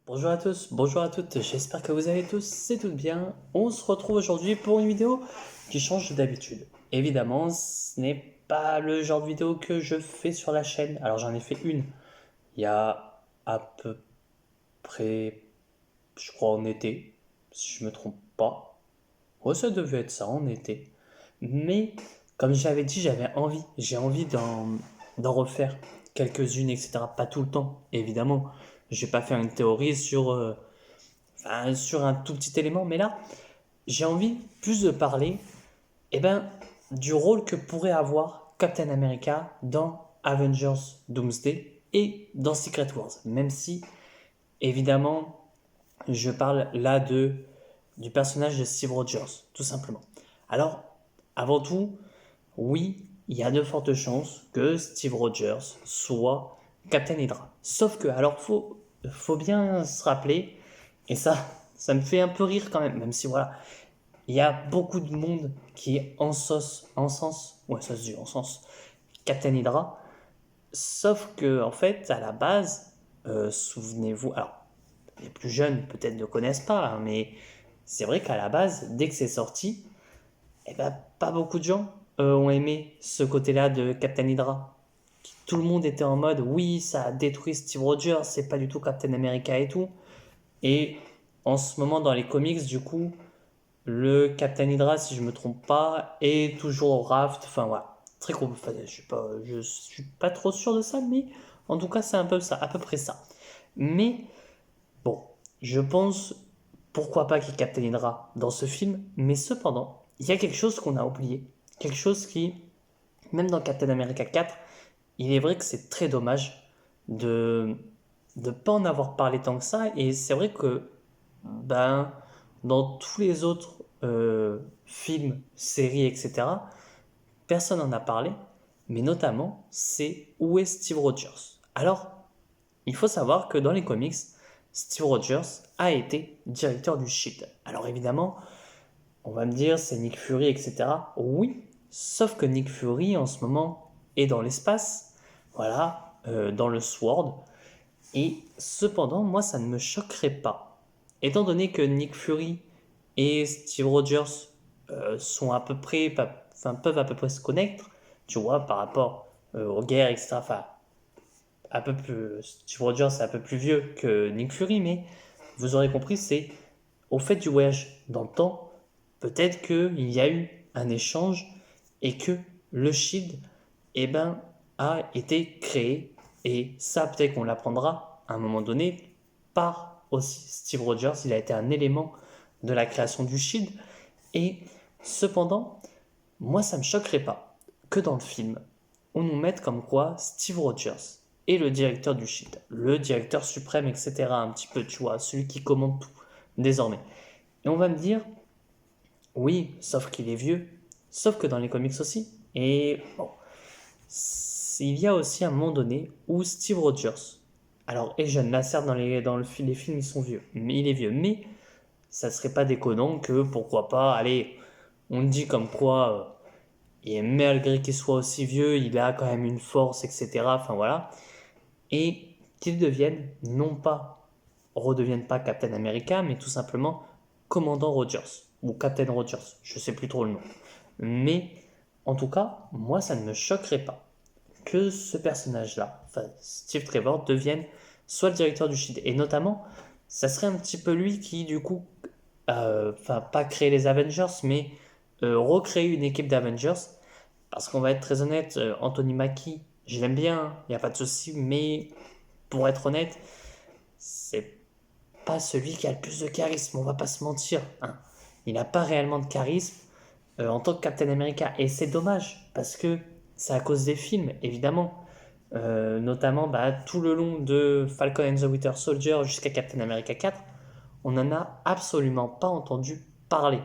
Bonjour à tous, bonjour à toutes, j'espère que vous allez tous et toutes bien. On se retrouve aujourd'hui pour une vidéo qui change d'habitude. Évidemment, ce n'est pas le genre de vidéo que je fais sur la chaîne. Alors j'en ai fait une il y a à peu près, je crois en été, si je me trompe pas. Ouais, ça devait être ça en été. Mais comme j'avais dit, j'ai envie d'en refaire quelques-unes, etc. Pas tout le temps, évidemment. Je vais pas faire une théorie sur un tout petit élément, mais là, j'ai envie plus de parler du rôle que pourrait avoir Captain America dans Avengers Doomsday et dans Secret Wars. Même si, évidemment, je parle là du personnage de Steve Rogers, tout simplement. Alors, avant tout, oui, il y a de fortes chances que Steve Rogers soit Captain Hydra. Sauf que, alors, faut bien se rappeler, et ça me fait un peu rire quand même si voilà, il y a beaucoup de monde qui est en sens, ouais, ça se dit en sens, Captain Hydra. Sauf que, en fait, à la base, souvenez-vous, alors, les plus jeunes peut-être ne connaissent pas, hein, mais c'est vrai qu'à la base, dès que c'est sorti, pas beaucoup de gens ont aimé ce côté-là de Captain Hydra. Tout le monde était en mode, oui, ça a détruit Steve Rogers, c'est pas du tout Captain America et tout. Et en ce moment, dans les comics, du coup, le Captain Hydra, si je me trompe pas, est toujours au raft. Enfin voilà, très cool. Enfin, je suis pas trop sûr de ça, mais en tout cas, c'est un peu ça, à peu près ça. Mais bon, je pense pourquoi pas qu'il y ait Captain Hydra dans ce film, mais cependant, il y a quelque chose qu'on a oublié, quelque chose qui, même dans Captain America 4, il est vrai que c'est très dommage de ne pas en avoir parlé tant que ça, et c'est vrai que ben, dans tous les autres films, séries, etc., personne n'en a parlé, mais notamment, c'est où est Steve Rogers. Alors, il faut savoir que dans les comics, Steve Rogers a été directeur du SHIELD. Alors évidemment, on va me dire c'est Nick Fury, etc. Oui, sauf que Nick Fury en ce moment est dans l'espace, voilà, dans le Sword, et cependant, moi, ça ne me choquerait pas. Étant donné que Nick Fury et Steve Rogers sont à peu près, enfin, peuvent à peu près se connaître, tu vois, par rapport aux guerres, etc. Enfin, un peu plus, Steve Rogers est un peu plus vieux que Nick Fury, mais vous aurez compris, c'est au fait du voyage dans le temps, peut-être qu'il y a eu un échange et que le Shield eh ben, a été créé. Et ça, peut-être qu'on l'apprendra à un moment donné par aussi Steve Rogers. Il a été un élément de la création du Shield. Et cependant, moi, ça ne me choquerait pas que dans le film, on nous mette comme quoi Steve Rogers est le directeur du Shield, le directeur suprême, etc. Un petit peu, tu vois, celui qui commande tout, désormais. Et on va me dire, oui, sauf qu'il est vieux, sauf que dans les comics aussi. Et bon, il y a aussi un moment donné où Steve Rogers, alors est jeune, là certes les films ils sont vieux, mais il est vieux, mais ça serait pas déconnant que pourquoi pas, allez, on dit comme quoi, et malgré qu'il soit aussi vieux, il a quand même une force, etc. Enfin voilà, et qu'il devienne non pas, redevienne pas Captain America, mais tout simplement Commandant Rogers ou Captain Rogers, je sais plus trop le nom. Mais en tout cas, moi ça ne me choquerait pas que ce personnage-là, enfin Steve Trevor, devienne soit le directeur du Shield. Et notamment, ça serait un petit peu lui qui, du coup, enfin, pas créer les Avengers, mais recréer une équipe d'Avengers. Parce qu'on va être très honnête, Anthony Mackie, je l'aime bien, il n'y a pas de souci, mais pour être honnête, c'est pas celui qui a le plus de charisme, on va pas se mentir, hein. Il n'a pas réellement de charisme en tant que Captain America. Et c'est dommage, parce que c'est à cause des films, évidemment. Notamment tout le long de Falcon and the Winter Soldier jusqu'à Captain America 4, on n'en a absolument pas entendu parler.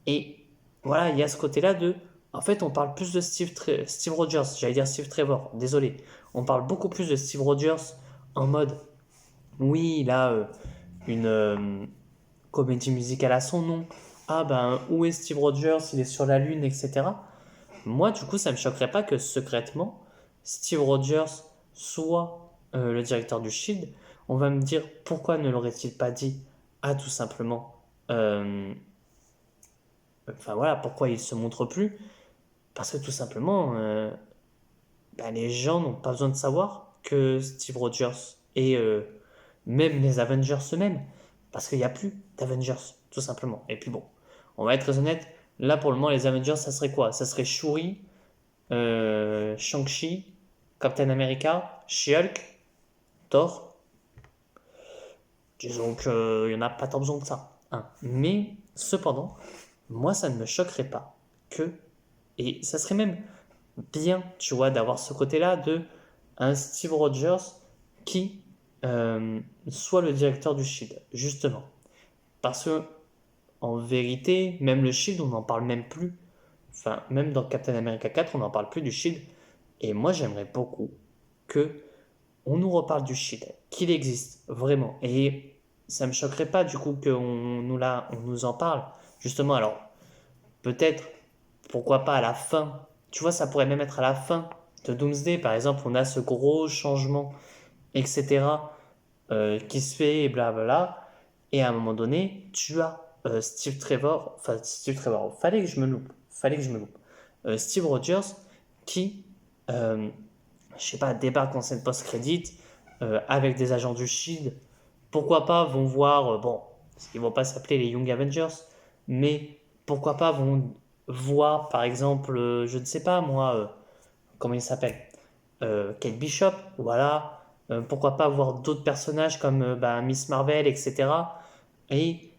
Et voilà, il y a ce côté-là de. En fait, on parle plus de Steve Rogers, j'allais dire Steve Trevor, désolé. On parle beaucoup plus de Steve Rogers en mode oui, il a une comédie musicale à son nom. Ah ben, où est Steve Rogers? Il est sur la Lune, etc. Moi, du coup, ça ne me choquerait pas que secrètement, Steve Rogers soit le directeur du Shield. on va me dire pourquoi ne l'aurait-il pas dit à tout simplement. Enfin voilà, pourquoi il se montre plus? Parce que tout simplement, les gens n'ont pas besoin de savoir que Steve Rogers et même les Avengers eux-mêmes, parce qu'il n'y a plus d'Avengers, tout simplement. Et puis bon, on va être très honnête, là pour le moment, les Avengers, ça serait quoi? Ça serait Shuri, Shang-Chi, Captain America, She-Hulk, Thor. Disons qu'il n'y en a pas tant besoin que ça. Hein. Mais cependant, moi, ça ne me choquerait pas que, et ça serait même bien, tu vois, d'avoir ce côté-là de un Steve Rogers qui soit le directeur du Shield, justement. Parce que, en vérité, même le Shield, on n'en parle même plus. Enfin, même dans Captain America 4, on n'en parle plus du Shield. Et moi, j'aimerais beaucoup que on nous reparle du Shield, qu'il existe vraiment. Et ça me choquerait pas du coup qu'on nous en parle. Justement, alors, peut-être, pourquoi pas à la fin. Tu vois, ça pourrait même être à la fin de Doomsday, par exemple, on a ce gros changement, etc., qui se fait, et blablabla. Et à un moment donné, tu as Steve Trevor, fallait que je me loupe. Steve Rogers qui, je sais pas, débarque en scène post-crédit avec des agents du Shield. Pourquoi pas vont voir, bon, parce qu'ils vont pas s'appeler les Young Avengers, mais pourquoi pas vont voir, par exemple, je ne sais pas moi, comment il s'appelle, Kate Bishop, voilà. Pourquoi pas voir d'autres personnages comme Miss Marvel, etc. Et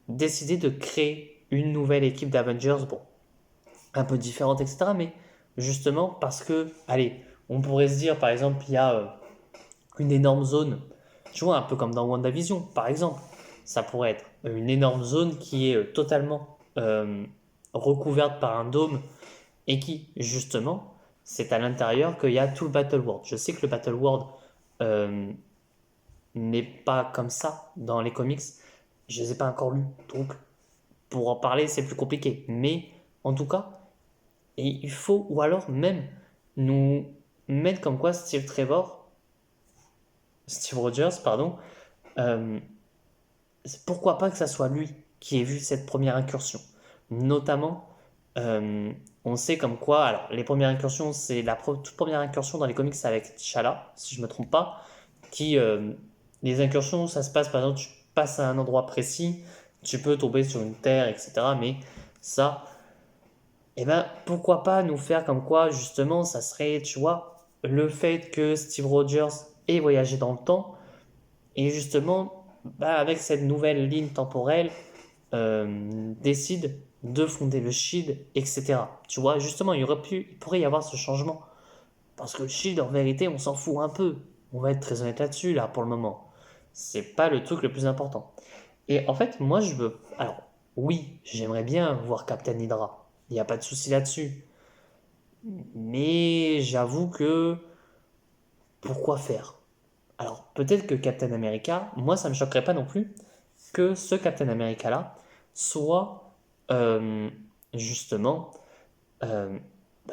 décider de créer une nouvelle équipe d'Avengers, bon, un peu différente, etc. Mais justement parce que, allez, on pourrait se dire, par exemple, il y a une énorme zone, tu vois, un peu comme dans WandaVision, par exemple. Ça pourrait être une énorme zone qui est totalement recouverte par un dôme et qui, justement, c'est à l'intérieur qu'il y a tout le Battle World. Je sais que le Battle World euh, n'est pas comme ça dans les comics. Je ne les ai pas encore lus, donc pour en parler, c'est plus compliqué. Mais en tout cas, et il faut, ou alors même, nous mettre comme quoi Steve Rogers, pardon, euh, pourquoi pas que ça soit lui qui ait vu cette première incursion. Notamment, on sait comme quoi, alors les premières incursions, c'est toute première incursion dans les comics, c'est avec T'Challa, si je me trompe pas, qui, les incursions, ça se passe, par exemple, tu passes à un endroit précis, tu peux tomber sur une terre, etc. Mais ça, eh ben, pourquoi pas nous faire comme quoi, justement, ça serait, tu vois, le fait que Steve Rogers ait voyagé dans le temps, et justement, avec cette nouvelle ligne temporelle, décide de fonder le Shield, etc. Tu vois, justement, il pourrait y avoir ce changement. Parce que le Shield, en vérité, on s'en fout un peu. On va être très honnête là-dessus, là, pour le moment. C'est pas le truc le plus important. Et en fait, moi, je veux. Alors, oui, j'aimerais bien voir Captain Hydra. Il n'y a pas de souci là-dessus. Mais j'avoue que. Pourquoi faire? Alors, peut-être que Captain America, moi, ça me choquerait pas non plus que ce Captain America-là soit justement euh,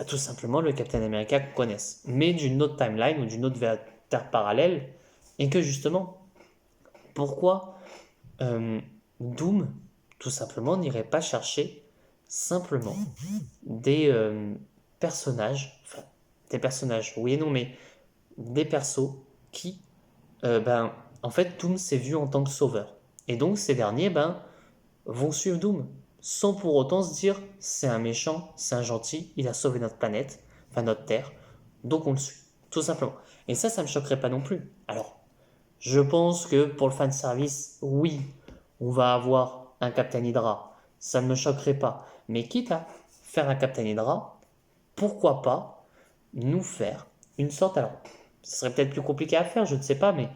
tout simplement le Captain America qu'on connaisse, mais d'une autre timeline ou d'une autre terre parallèle, et que justement, pourquoi Doom, tout simplement, n'irait pas chercher simplement des des personnages, oui et non, mais des persos qui, en fait, Doom s'est vu en tant que sauveur. Et donc, ces derniers, vont suivre Doom, sans pour autant se dire c'est un méchant, c'est un gentil, il a sauvé notre planète, enfin notre Terre, donc on le suit, tout simplement. Et ça me choquerait pas non plus. Alors, je pense que pour le fanservice, oui, on va avoir un Captain Hydra, ça ne me choquerait pas. Mais quitte à faire un Captain Hydra, pourquoi pas nous faire une sorte, alors, ce serait peut-être plus compliqué à faire, je ne sais pas, mais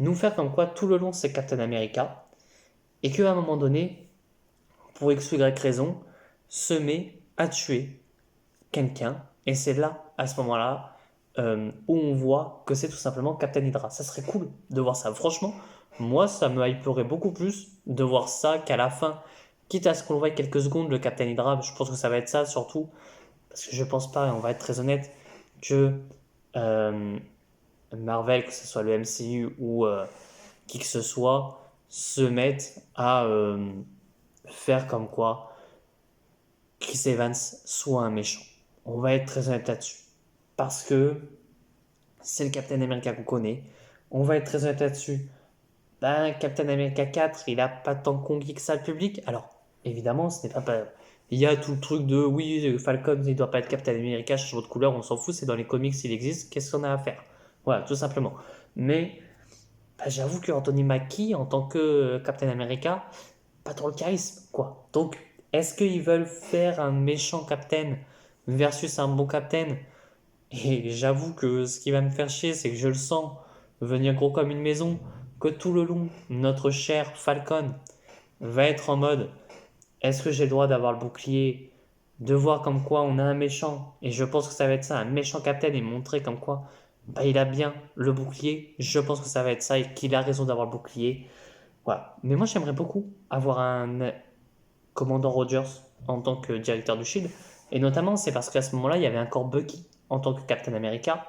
nous faire comme quoi tout le long c'est Captain America, et qu'à un moment donné, pour X ou Y raison, se met à tuer quelqu'un. Et c'est là, à ce moment-là, où on voit que c'est tout simplement Captain Hydra. Ça serait cool de voir ça. Franchement, moi, ça me hyperait beaucoup plus de voir ça qu'à la fin. Quitte à ce qu'on le voit quelques secondes, le Captain Hydra, je pense que ça va être ça surtout. Parce que je pense pas, et on va être très honnête, que Marvel, que ce soit le MCU ou qui que ce soit se mette à faire comme quoi Chris Evans soit un méchant. On va être très honnête là-dessus. Parce que c'est le Captain America qu'on connaît. On va être très honnête là-dessus. Ben, Captain America 4, il a pas tant conquis que ça le public. Alors, évidemment, ce n'est pas. Il y a tout le truc de oui, Falcon, il doit pas être Captain America, change de couleur, on s'en fout, c'est dans les comics, il existe, qu'est-ce qu'on a à faire? Voilà, tout simplement. Mais bah, j'avoue que Anthony Mackie, en tant que Captain America, pas trop le charisme, quoi. Donc, est-ce qu'ils veulent faire un méchant Captain versus un bon Captain? Et j'avoue que ce qui va me faire chier, c'est que je le sens venir gros comme une maison, que tout le long, notre cher Falcon va être en mode est-ce que j'ai le droit d'avoir le bouclier, de voir comme quoi on a un méchant, et je pense que ça va être ça, un méchant Captain, et montrer comme quoi bah, il a bien le bouclier, je pense que ça va être ça, et qu'il a raison d'avoir le bouclier. Voilà. Mais moi j'aimerais beaucoup avoir un commandant Rogers en tant que directeur du Shield, et notamment c'est parce qu'à ce moment-là il y avait encore Bucky en tant que Captain America,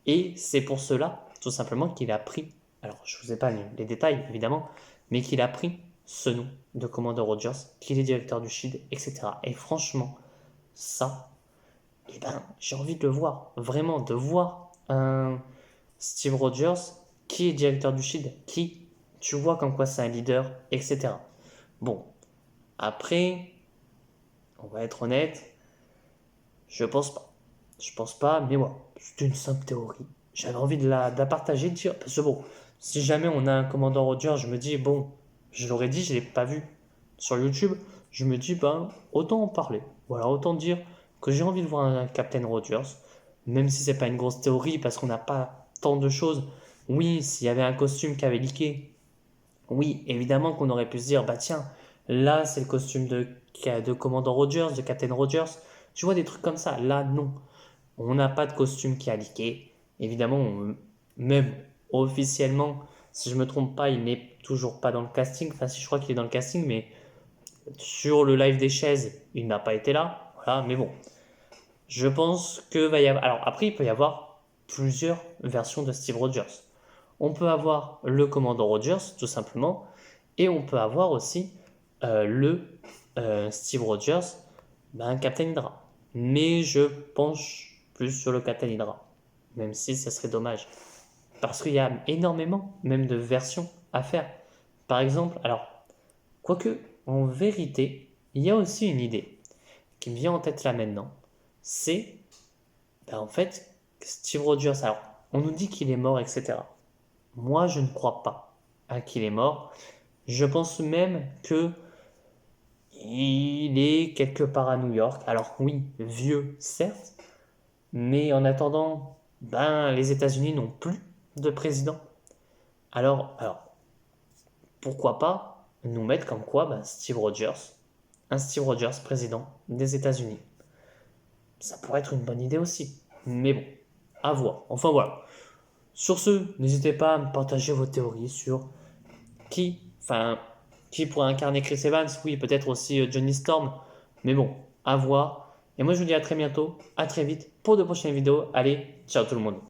et c'est pour cela tout simplement qu'il a pris, alors je vous ai pas les détails évidemment, mais qu'il a pris ce nom de commandant Rogers, qu'il est directeur du Shield, etc. Et franchement, ça, eh ben, j'ai envie de le voir, vraiment, de voir un Steve Rogers qui est directeur du Shield, qui, tu vois comme quoi c'est un leader, etc. Bon, après, on va être honnête, je pense pas. Je pense pas, mais moi, c'est une simple théorie. J'avais envie de la partager, de dire, parce que bon, si jamais on a un commandant Rogers, je me dis, bon, je l'aurais dit, je l'ai pas vu sur YouTube, je me dis, ben, autant en parler. Voilà, autant dire que j'ai envie de voir un Captain Rogers, même si c'est pas une grosse théorie, parce qu'on n'a pas tant de choses. Oui, s'il y avait un costume qui avait leaké, oui, évidemment qu'on aurait pu se dire, bah tiens, là c'est le costume de commandant Rogers, de Captain Rogers. Tu vois des trucs comme ça. Là, non. On n'a pas de costume qui a leaké. Évidemment, même officiellement, si je ne me trompe pas, il n'est toujours pas dans le casting. Enfin, si je crois qu'il est dans le casting, mais sur le live des chaises, il n'a pas été là. Voilà, mais bon. Je pense que va y avoir. Alors après, il peut y avoir plusieurs versions de Steve Rogers. On peut avoir le commandant Rogers, tout simplement, et on peut avoir aussi le Steve Rogers, ben, Captain Hydra. Mais je penche plus sur le Captain Hydra, même si ça serait dommage. Parce qu'il y a énormément, même de versions à faire. Par exemple, alors, quoique, en vérité, il y a aussi une idée qui me vient en tête là maintenant. C'est, ben, en fait, Steve Rogers, alors, on nous dit qu'il est mort, etc. Moi, je ne crois pas à qu'il est mort. Je pense même que il est quelque part à New York. Alors oui, vieux, certes, mais en attendant, ben, les États-Unis n'ont plus de président. Alors, pourquoi pas nous mettre comme quoi ben, Steve Rogers, un Steve Rogers président des États-Unis. Ça pourrait être une bonne idée aussi. Mais bon, à voir. Enfin voilà. Sur ce, n'hésitez pas à me partager vos théories sur qui pourrait incarner Chris Evans. Oui, peut-être aussi Johnny Storm. Mais bon, à voir. Et moi, je vous dis à très bientôt, à très vite pour de prochaines vidéos. Allez, ciao tout le monde.